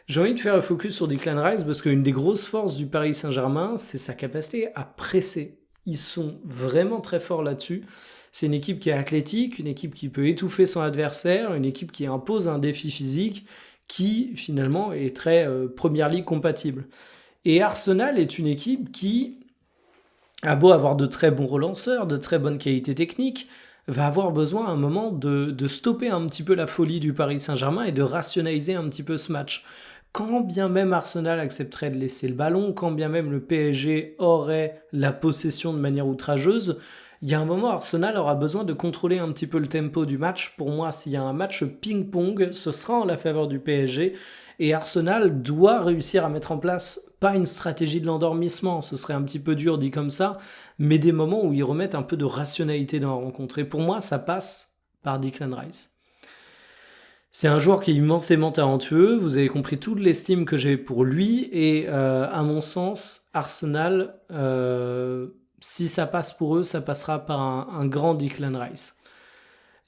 J'ai envie de faire un focus sur Declan Rice parce qu'une des grosses forces du Paris Saint-Germain, c'est sa capacité à presser. Ils sont vraiment très forts là-dessus. C'est une équipe qui est athlétique, une équipe qui peut étouffer son adversaire, une équipe qui impose un défi physique qui finalement est très Première Ligue compatible. Et Arsenal est une équipe qui a beau avoir de très bons relanceurs, de très bonnes qualités techniques, va avoir besoin à un moment de stopper un petit peu la folie du Paris Saint-Germain et de rationaliser un petit peu ce match. Quand bien même Arsenal accepterait de laisser le ballon, quand bien même le PSG aurait la possession de manière outrageuse, il y a un moment, Arsenal aura besoin de contrôler un petit peu le tempo du match. Pour moi, s'il y a un match ping-pong, ce sera en la faveur du PSG. Et Arsenal doit réussir à mettre en place, pas une stratégie de l'endormissement, ce serait un petit peu dur dit comme ça, mais des moments où ils remettent un peu de rationalité dans la rencontre. Et pour moi, ça passe par Declan Rice. C'est un joueur qui est immensément talentueux, vous avez compris toute l'estime que j'ai pour lui, et à mon sens, Arsenal, si ça passe pour eux, ça passera par un grand Declan Rice.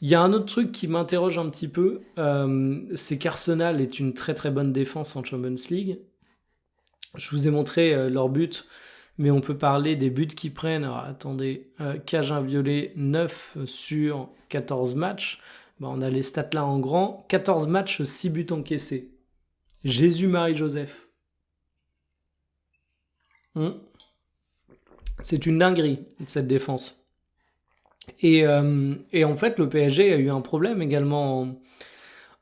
Il y a un autre truc qui m'interroge un petit peu, c'est qu'Arsenal est une très très bonne défense en Champions League. Je vous ai montré leurs buts, mais on peut parler des buts qu'ils prennent. Alors attendez, cage inviolée 9 sur 14 matchs. Bah, on a les stats là en grand. 14 matchs, 6 buts encaissés. Jésus-Marie-Joseph. C'est une dinguerie, cette défense. Et en fait, le PSG a eu un problème également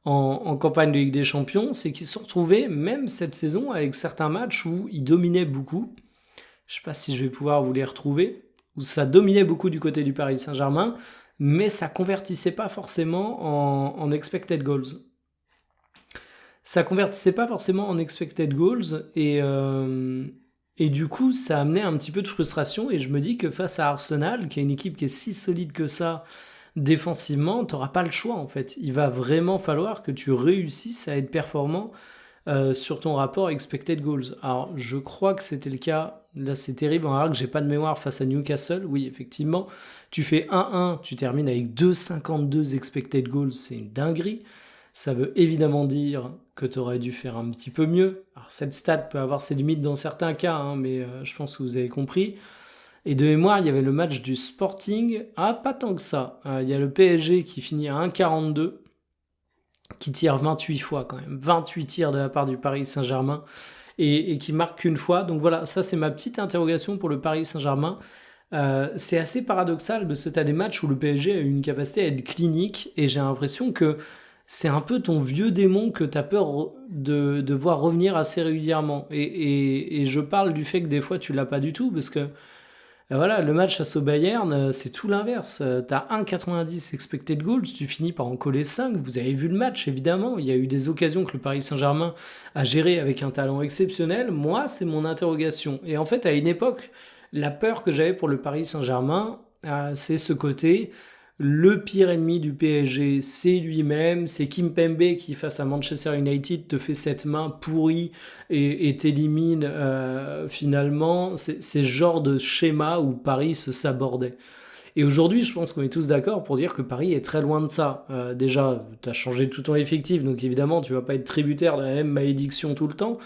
en campagne de Ligue des Champions, c'est qu'ils se sont retrouvés, même cette saison, avec certains matchs où ils dominaient beaucoup. Je ne sais pas si je vais pouvoir vous les retrouver, où ça dominait beaucoup du côté du Paris Saint-Germain, mais ça convertissait pas forcément en expected goals. Ça convertissait pas forcément en expected goals, et du coup, ça amenait un petit peu de frustration, et je me dis que face à Arsenal, qui est une équipe qui est si solide que ça, défensivement, tu n'auras pas le choix en fait. Il va vraiment falloir que tu réussisses à être performant sur ton rapport expected goals. Alors, je crois que c'était le cas. Là, c'est terrible. On verra que j'ai pas de mémoire face à Newcastle. Oui, effectivement. Tu fais 1-1, tu termines avec 2,52 expected goals. C'est une dinguerie. Ça veut évidemment dire que tu aurais dû faire un petit peu mieux. Alors, cette stat peut avoir ses limites dans certains cas, hein, mais je pense que vous avez compris. Et de mémoire, il y avait le match du Sporting. Ah, pas tant que ça. Il y a le PSG qui finit à 1,42, qui tire 28 fois quand même. 28 tirs de la part du Paris Saint-Germain et qui marque qu'une fois. Donc voilà, ça c'est ma petite interrogation pour le Paris Saint-Germain. C'est assez paradoxal parce que tu as des matchs où le PSG a eu une capacité à être clinique et j'ai l'impression que c'est un peu ton vieux démon que tu as peur de voir revenir assez régulièrement. Et je parle du fait que des fois tu l'as pas du tout parce que voilà, le match face au Bayern, c'est tout l'inverse. T'as 1,90 expected goals, tu finis par en coller 5. Vous avez vu le match, évidemment. Il y a eu des occasions que le Paris Saint-Germain a gérées avec un talent exceptionnel. Moi, c'est mon interrogation. Et en fait, à une époque, la peur que j'avais pour le Paris Saint-Germain, c'est ce côté. Le pire ennemi du PSG, c'est lui-même. C'est Kimpembe qui, face à Manchester United, te fait cette main pourrie et t'élimine finalement. C'est ce genre de schéma où Paris se sabordait. Et aujourd'hui, je pense qu'on est tous d'accord pour dire que Paris est très loin de ça. Déjà, tu as changé tout ton effectif, donc évidemment, tu vas pas être tributaire de la même malédiction tout le temps.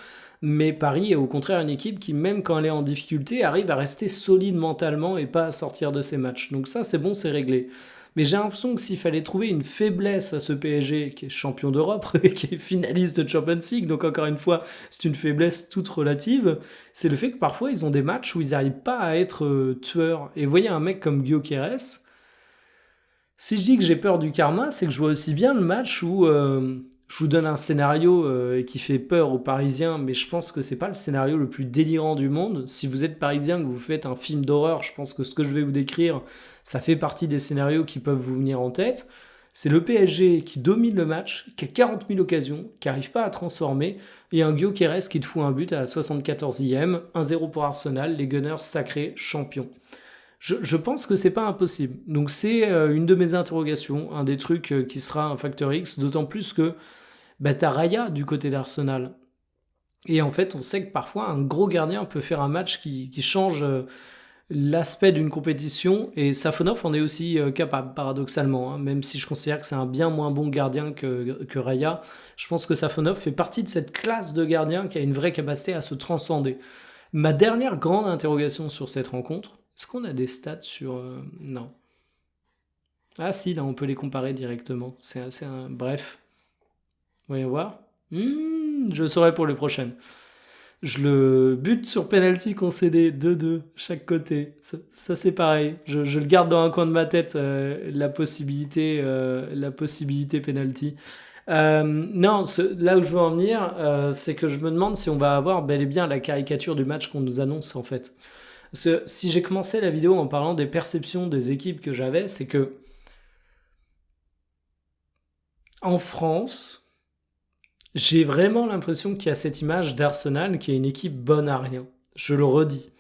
Mais Paris est au contraire une équipe qui, même quand elle est en difficulté, arrive à rester solide mentalement et pas à sortir de ses matchs. Donc ça, c'est bon, c'est réglé. Mais j'ai l'impression que s'il fallait trouver une faiblesse à ce PSG qui est champion d'Europe, qui est finaliste de Champions League, donc encore une fois, c'est une faiblesse toute relative, c'est le fait que parfois ils ont des matchs où ils n'arrivent pas à être tueurs. Et vous voyez un mec comme Gyökeres, si je dis que j'ai peur du karma, c'est que je vois aussi bien le match où je vous donne un scénario qui fait peur aux Parisiens, mais je pense que c'est pas le scénario le plus délirant du monde. Si vous êtes parisien, que vous faites un film d'horreur, je pense que ce que je vais vous décrire, ça fait partie des scénarios qui peuvent vous venir en tête. C'est le PSG qui domine le match, qui a 40 000 occasions, qui n'arrive pas à transformer, et un Gyökeres qui te fout un but à la 74e, 1-0 pour Arsenal, les Gunners sacrés champions. Je pense que c'est pas impossible. Donc c'est une de mes interrogations, un des trucs qui sera un facteur X, d'autant plus que t'as Raya du côté d'Arsenal. Et en fait, on sait que parfois un gros gardien peut faire un match qui change l'aspect d'une compétition, et Safonov en est aussi capable, paradoxalement, hein, même si je considère que c'est un bien moins bon gardien que Raya. Je pense que Safonov fait partie de cette classe de gardiens qui a une vraie capacité à se transcender. Ma dernière grande interrogation sur cette rencontre, est-ce qu'on a des stats sur... non. Ah si, là on peut les comparer directement. C'est assez un... Bref. Voyons voir. Je le saurai pour les prochaines. Je le bute sur penalty concédé, 2-2, chaque côté. Ça, c'est pareil. Je le garde dans un coin de ma tête, la possibilité penalty. Non, là où je veux en venir, c'est que je me demande si on va avoir bel et bien la caricature du match qu'on nous annonce en fait. Parce que si j'ai commencé la vidéo en parlant des perceptions des équipes que j'avais, c'est que en France, j'ai vraiment l'impression qu'il y a cette image d'Arsenal qui est une équipe bonne à rien. Je le redis.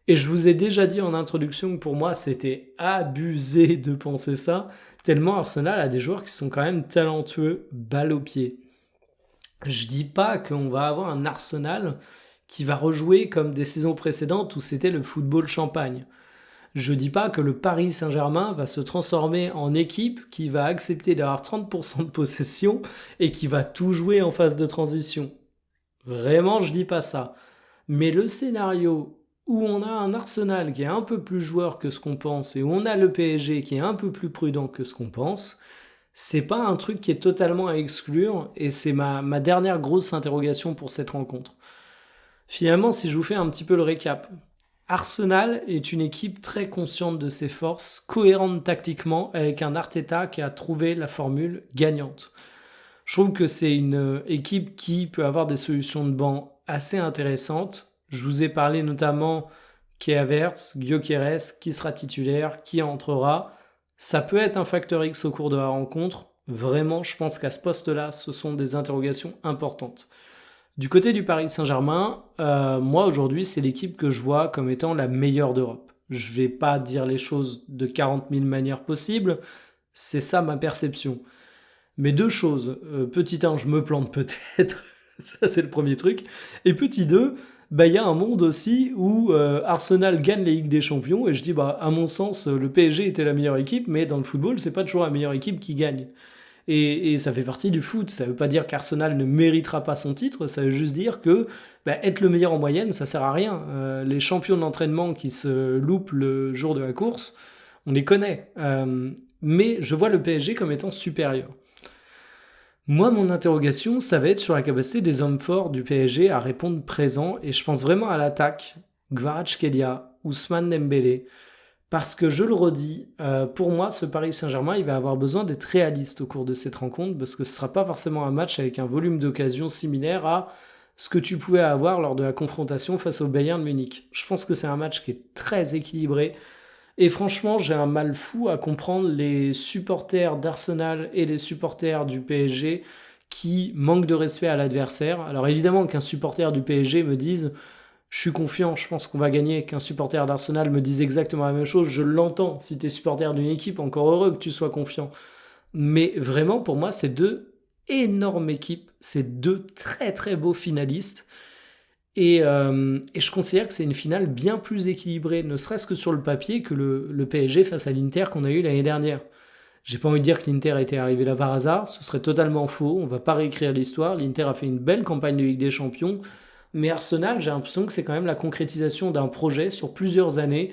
Et je vous ai déjà dit en introduction que pour moi c'était abusé de penser ça, tellement Arsenal a des joueurs qui sont quand même talentueux, balle au pied. Je dis pas qu'on va avoir un Arsenal qui va rejouer comme des saisons précédentes où c'était le football champagne. Je dis pas que le Paris Saint-Germain va se transformer en équipe qui va accepter d'avoir 30% de possession et qui va tout jouer en phase de transition. Vraiment, je dis pas ça. Mais le scénario où on a un Arsenal qui est un peu plus joueur que ce qu'on pense et où on a le PSG qui est un peu plus prudent que ce qu'on pense, c'est pas un truc qui est totalement à exclure et c'est ma dernière grosse interrogation pour cette rencontre. Finalement, si je vous fais un petit peu le récap, Arsenal est une équipe très consciente de ses forces, cohérente tactiquement, avec un Arteta qui a trouvé la formule gagnante. Je trouve que c'est une équipe qui peut avoir des solutions de banc assez intéressantes. Je vous ai parlé notamment Kai Havertz, Gyökeres, qui sera titulaire, qui entrera. Ça peut être un facteur X au cours de la rencontre. Vraiment, je pense qu'à ce poste-là, ce sont des interrogations importantes. Du côté du Paris Saint-Germain, moi aujourd'hui, c'est l'équipe que je vois comme étant la meilleure d'Europe. Je vais pas dire les choses de 40 000 manières possibles, c'est ça ma perception. Mais deux choses. Petit 1, je me plante peut-être, ça c'est le premier truc. Et petit 2, bah, il y a un monde aussi où Arsenal gagne la Ligue des Champions, et je dis, bah, à mon sens, le PSG était la meilleure équipe, mais dans le football, c'est pas toujours la meilleure équipe qui gagne. Et ça fait partie du foot. Ça veut pas dire qu'Arsenal ne méritera pas son titre, ça veut juste dire que bah, être le meilleur en moyenne, ça sert à rien. Les champions de l'entraînement qui se loupent le jour de la course, on les connaît. Mais je vois le PSG comme étant supérieur. Moi, mon interrogation, ça va être sur la capacité des hommes forts du PSG à répondre présent, et je pense vraiment à l'attaque, Kvaratskhelia, Ousmane Dembélé, parce que je le redis, pour moi, ce Paris Saint-Germain, il va avoir besoin d'être réaliste au cours de cette rencontre, parce que ce ne sera pas forcément un match avec un volume d'occasion similaire à ce que tu pouvais avoir lors de la confrontation face au Bayern de Munich. Je pense que c'est un match qui est très équilibré, et franchement, j'ai un mal fou à comprendre les supporters d'Arsenal et les supporters du PSG qui manquent de respect à l'adversaire. Alors évidemment qu'un supporter du PSG me dise je suis confiant, je pense qu'on va gagner, qu'un supporter d'Arsenal me dise exactement la même chose, je l'entends. Si tu es supporter d'une équipe, encore heureux que tu sois confiant. Mais vraiment, pour moi, c'est deux énormes équipes, c'est deux très très beaux finalistes. Et je considère que c'est une finale bien plus équilibrée, ne serait-ce que sur le papier, que le PSG face à l'Inter qu'on a eu l'année dernière. J'ai pas envie de dire que l'Inter était arrivé là par hasard, ce serait totalement faux, on va pas réécrire l'histoire. L'Inter a fait une belle campagne de Ligue des Champions, mais Arsenal, j'ai l'impression que c'est quand même la concrétisation d'un projet sur plusieurs années,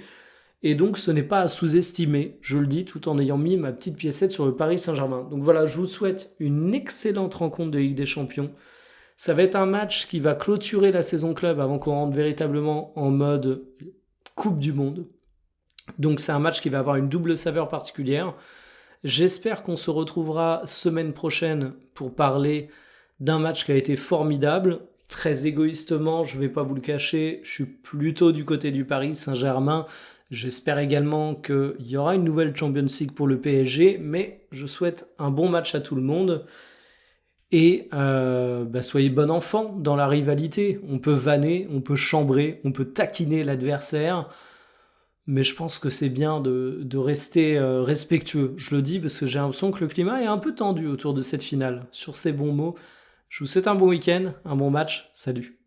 et donc ce n'est pas à sous-estimer, je le dis tout en ayant mis ma petite piécette sur le Paris Saint-Germain. Donc voilà, je vous souhaite une excellente rencontre de Ligue des Champions. Ça va être un match qui va clôturer la saison club avant qu'on rentre véritablement en mode Coupe du Monde. Donc c'est un match qui va avoir une double saveur particulière. J'espère qu'on se retrouvera semaine prochaine pour parler d'un match qui a été formidable. Très égoïstement, je ne vais pas vous le cacher, je suis plutôt du côté du Paris Saint-Germain. J'espère également qu'il y aura une nouvelle Champions League pour le PSG, mais je souhaite un bon match à tout le monde. Et soyez bon enfant dans la rivalité. On peut vanner, on peut chambrer, on peut taquiner l'adversaire. Mais je pense que c'est bien de rester respectueux. Je le dis parce que j'ai l'impression que le climat est un peu tendu autour de cette finale. Sur ces bons mots, je vous souhaite un bon week-end, un bon match. Salut.